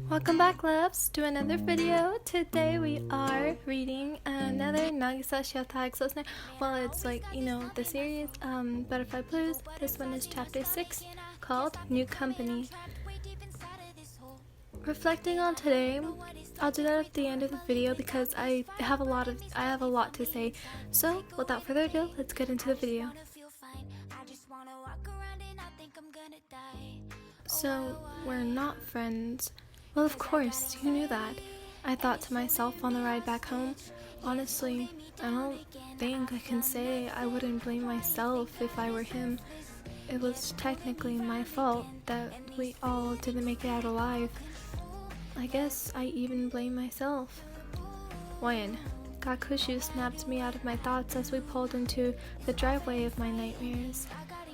Welcome back, loves, to another video. Today we are reading another Nagisa Shiota listener. Well, it's like, the series, Butterfly Blues. This one is chapter 6, called New Company. Reflecting on today, I'll do that at the end of the video because I have a lot to say. So, without further ado, let's get into the video. So, we're not friends. Well, of course, you knew that. I thought to myself on the ride back home. Honestly, I don't think I can say I wouldn't blame myself if I were him. It was technically my fault that we all didn't make it out alive. I guess I even blame myself. When Gakushu snapped me out of my thoughts as we pulled into the driveway of my nightmares.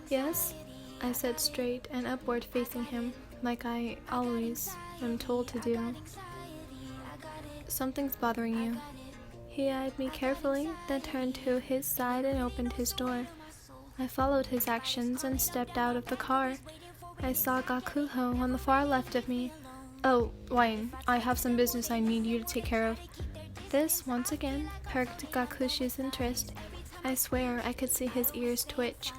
Yes, I said straight and upward facing him, like I always am told to do. Something's bothering you. He eyed me carefully, then turned to his side and opened his door. I followed his actions and stepped out of the car. I saw Gakuho on the far left of me. Oh, Wayne, I have some business I need you to take care of. This, once again, perked Gakushu's interest. I swear I could see his ears twitch.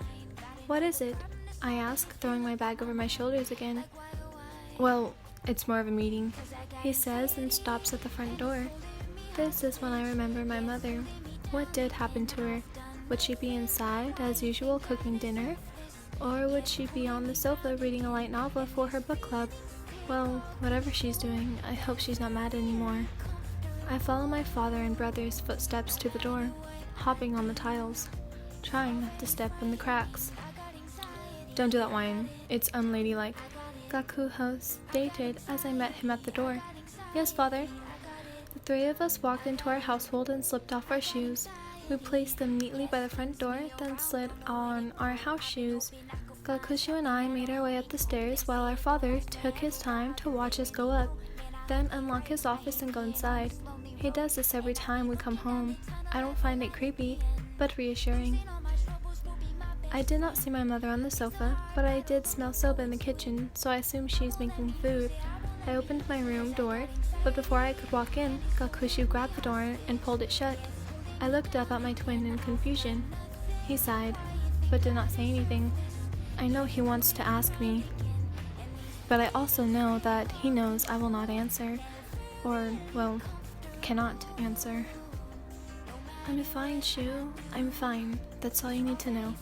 What is it? I asked, throwing my bag over my shoulders again. Well, it's more of a meeting, he says and stops at the front door. This is when I remember my mother. What did happen to her? Would she be inside, as usual, cooking dinner? Or would she be on the sofa reading a light novel for her book club? Well, whatever she's doing, I hope she's not mad anymore. I follow my father and brother's footsteps to the door, hopping on the tiles, trying not to step in the cracks. Don't do that, Wayne. It's unladylike, Gakuho stated as I met him at the door. Yes, father. The three of us walked into our household and slipped off our shoes. We placed them neatly by the front door, then slid on our house shoes. Gakushu and I made our way up the stairs while our father took his time to watch us go up, then unlock his office and go inside. He does this every time we come home. I don't find it creepy, but reassuring. I did not see my mother on the sofa, but I did smell soba in the kitchen, so I assume she's making food. I opened my room door, but before I could walk in, Gakushu grabbed the door and pulled it shut. I looked up at my twin in confusion. He sighed, but did not say anything. I know he wants to ask me, but I also know that he knows I will not answer, or, well, cannot answer. I'm fine, Shu. I'm fine. That's all you need to know.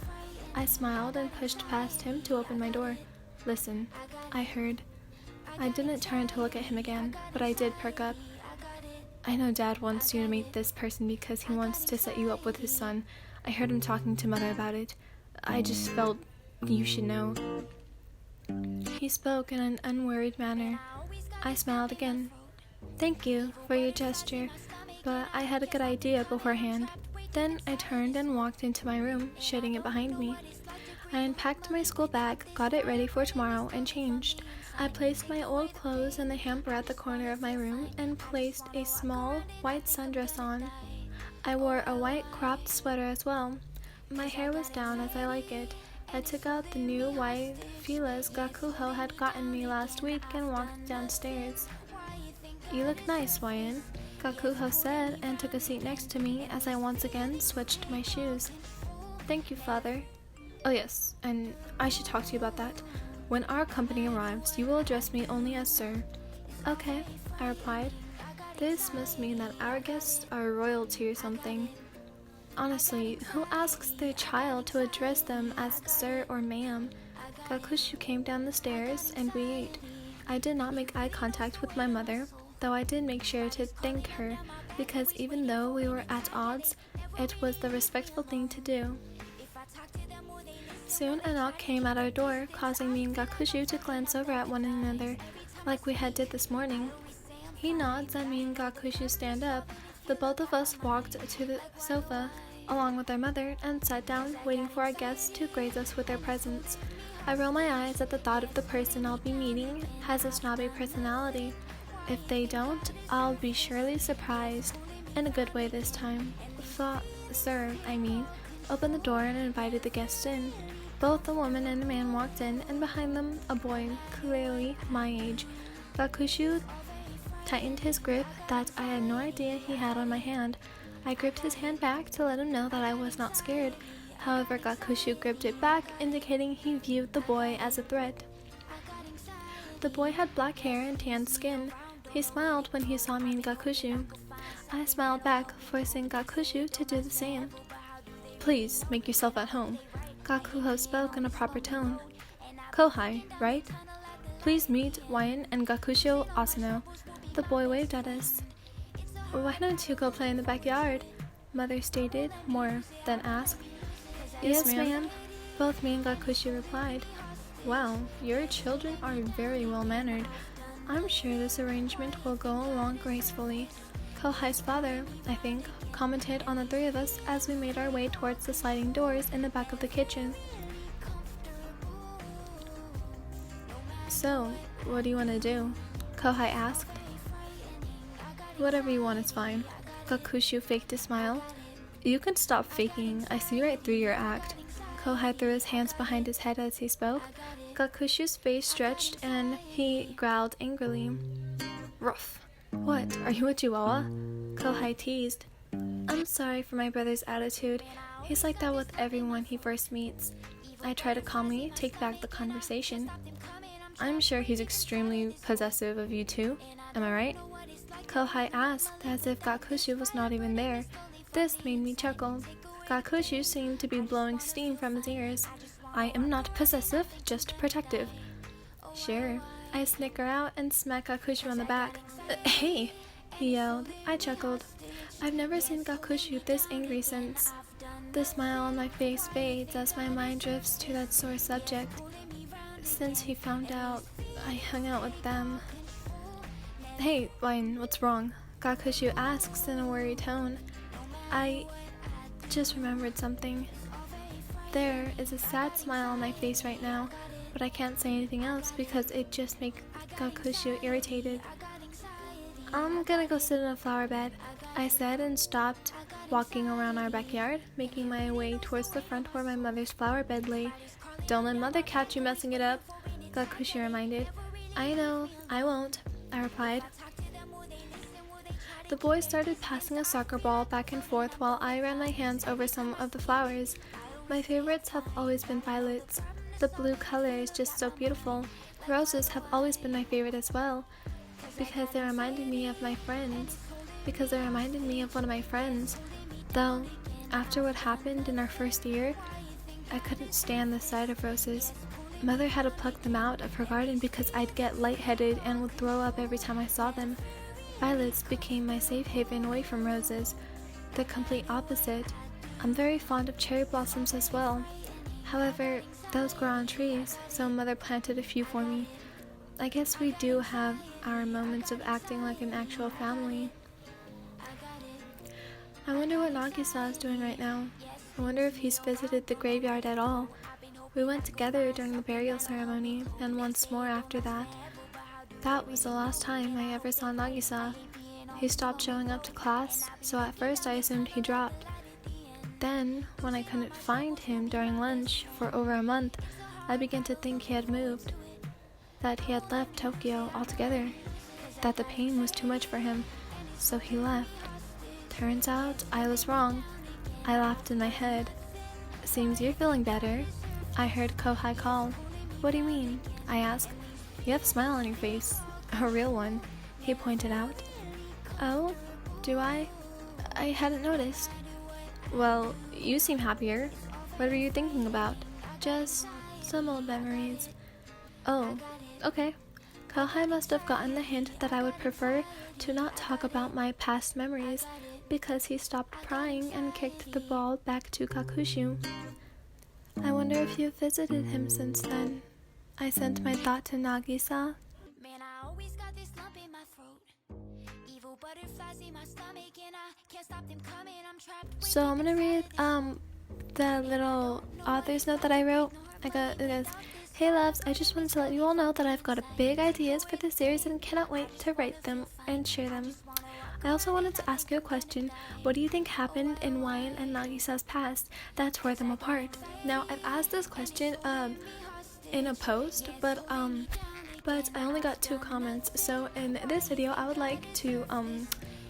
I smiled and pushed past him to open my door. Listen, I heard. I didn't turn to look at him again, but I did perk up. I know Dad wants you to meet this person because he wants to set you up with his son. I heard him talking to Mother about it. I just felt you should know. He spoke in an unworried manner. I smiled again. Thank you for your gesture, but I had a good idea beforehand. Then I turned and walked into my room, shutting it behind me. I unpacked my school bag, got it ready for tomorrow, and changed. I placed my old clothes in the hamper at the corner of my room and placed a small white sundress on. I wore a white cropped sweater as well. My hair was down as I like it. I took out the new white filas Gakuho had gotten me last week and walked downstairs. You look nice, Wyan, Gakuho said and took a seat next to me as I once again switched my shoes. Thank you, father. Oh yes, and I should talk to you about that. When our company arrives, you will address me only as sir. Okay, I replied. This must mean that our guests are royalty or something. Honestly, who asks their child to address them as sir or ma'am? Gakushu came down the stairs and we ate. I did not make eye contact with my mother, though I did make sure to thank her, because even though we were at odds, it was the respectful thing to do. Soon a knock came at our door, causing me and Gakushu to glance over at one another, like we had did this morning. He nods and me and Gakushu stand up. The both of us walked to the sofa, along with our mother, and sat down, waiting for our guests to grace us with their presence. I roll my eyes at the thought of the person I'll be meeting has a snobby personality. If they don't, I'll be surely surprised, in a good way this time. Sir, opened the door and invited the guests in. Both a woman and a man walked in, and behind them, a boy, clearly my age. Gakushu tightened his grip that I had no idea he had on my hand. I gripped his hand back to let him know that I was not scared. However, Gakushu gripped it back, indicating he viewed the boy as a threat. The boy had black hair and tanned skin. He smiled when he saw me and Gakushu. I smiled back, forcing Gakushu to do the same. Please, make yourself at home. Gakuho spoke in a proper tone. Kohai, right? Please meet Wayan and Gakusho Asano. The boy waved at us. Why don't you go play in the backyard? Mother stated, more than asked. Yes, ma'am. Both me and Gakushu replied. Wow, your children are very well mannered. I'm sure this arrangement will go along gracefully. Kohai's father, I think, commented on the three of us as we made our way towards the sliding doors in the back of the kitchen. So, what do you want to do? Kohai asked. Whatever you want is fine. Gakushu faked a smile. You can stop faking. I see right through your act. Kohai threw his hands behind his head as he spoke. Gakushu's face stretched and he growled angrily. Ruff. What, are you a chihuahua? Kohai teased. I'm sorry for my brother's attitude. He's like that with everyone he first meets. I try to calmly take back the conversation. I'm sure he's extremely possessive of you too. Am I right? Kohai asked as if Gakushu was not even there. This made me chuckle. Gakushu seemed to be blowing steam from his ears. I am not possessive, just protective. Sure. I snicker out and smack Gakushu on the back. Hey! He yelled. I chuckled. I've never seen Gakushu this angry since. The smile on my face fades as my mind drifts to that sore subject. Since he found out I hung out with them. Hey, Wine, what's wrong? Gakushu asks in a worried tone. I just remembered something. There is a sad smile on my face right now, but I can't say anything else because it just makes Gakushu irritated. I'm gonna go sit in a flower bed, I said and stopped walking around our backyard, making my way towards the front where my mother's flower bed lay. Don't let mother catch you messing it up, Gakushu reminded. I know, I won't, I replied. The boy started passing a soccer ball back and forth while I ran my hands over some of the flowers. My favorites have always been violets. The blue color is just so beautiful. Roses have always been my favorite as well, because they reminded me of my friends. Because they reminded me of one of my friends. Though, after what happened in our first year, I couldn't stand the sight of roses. Mother had to pluck them out of her garden because I'd get lightheaded and would throw up every time I saw them. Violets became my safe haven away from roses. The complete opposite. I'm very fond of cherry blossoms as well. However, those grow on trees, so Mother planted a few for me. I guess we do have our moments of acting like an actual family. I wonder what Nagisa is doing right now. I wonder if he's visited the graveyard at all. We went together during the burial ceremony, and once more after that. That was the last time I ever saw Nagisa. He stopped showing up to class, so at first I assumed he dropped. Then, when I couldn't find him during lunch for over a month, I began to think he had moved. That he had left Tokyo altogether. That the pain was too much for him, so he left. Turns out I was wrong. I laughed in my head. Seems you're feeling better. I heard Kohai call. What do you mean? I asked. You have a smile on your face. A real one, he pointed out. Oh, do I? I hadn't noticed. Well, you seem happier. What were you thinking about? Just some old memories. Oh, okay. Kohai must have gotten the hint that I would prefer to not talk about my past memories because he stopped crying and kicked the ball back to Gakushu. I wonder if you've visited him since then. I sent my thought to Nagisa. Man, I always got this lump in my throat. Evil butterflies in my stomach and I can't stop them coming. I'm trapped. So I'm gonna read the little author's note that I wrote. It goes, hey loves, I just wanted to let you all know that I've got big ideas for the series and cannot wait to write them and share them. I also wanted to ask you a question. What do you think happened in Wine and Nagisa's past that tore them apart? Now, I've asked this question in a post, but I only got 2 comments. So in this video, I would like to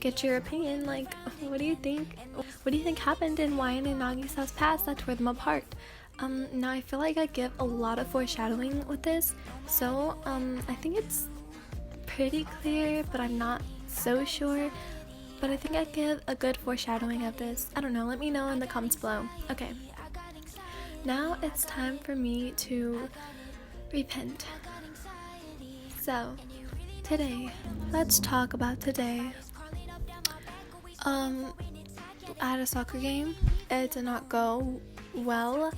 get your opinion. Like, what do you think? What do you think happened in Wine and Nagisa's past that tore them apart? Now I feel like I give a lot of foreshadowing with this, so I think it's pretty clear, but I'm not so sure. But I think I give a good foreshadowing of this. I don't know, let me know in the comments below. Okay, now it's time for me to repent. So today, let's talk about today. I had a soccer game. It did not go well.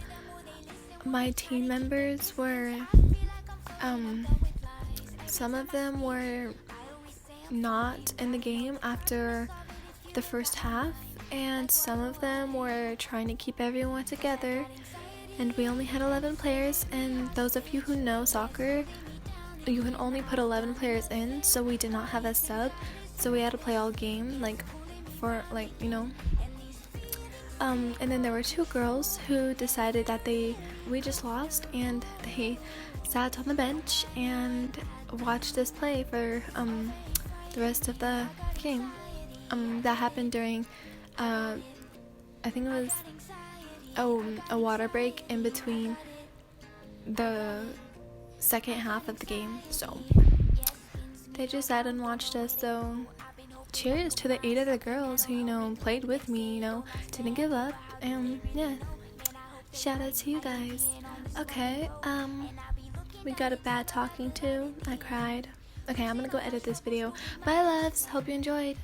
My team members were some of them were not in the game after the first half, and some of them were trying to keep everyone together, and we only had 11 players. And those of you who know soccer, you can only put 11 players in, so we did not have a sub, so we had to play all game, like, for, like, you know. And then there were 2 girls who decided that we just lost, and they sat on the bench and watched us play for the rest of the game. That happened during I think it was a water break in between the second half of the game. So they just sat and watched us. So cheers to the 8 other girls who, you know, played with me, you know, didn't give up, and yeah, shout out to you guys. Okay, we got a bad talking to. I cried. Okay, I'm gonna go edit this video. Bye loves, hope you enjoyed.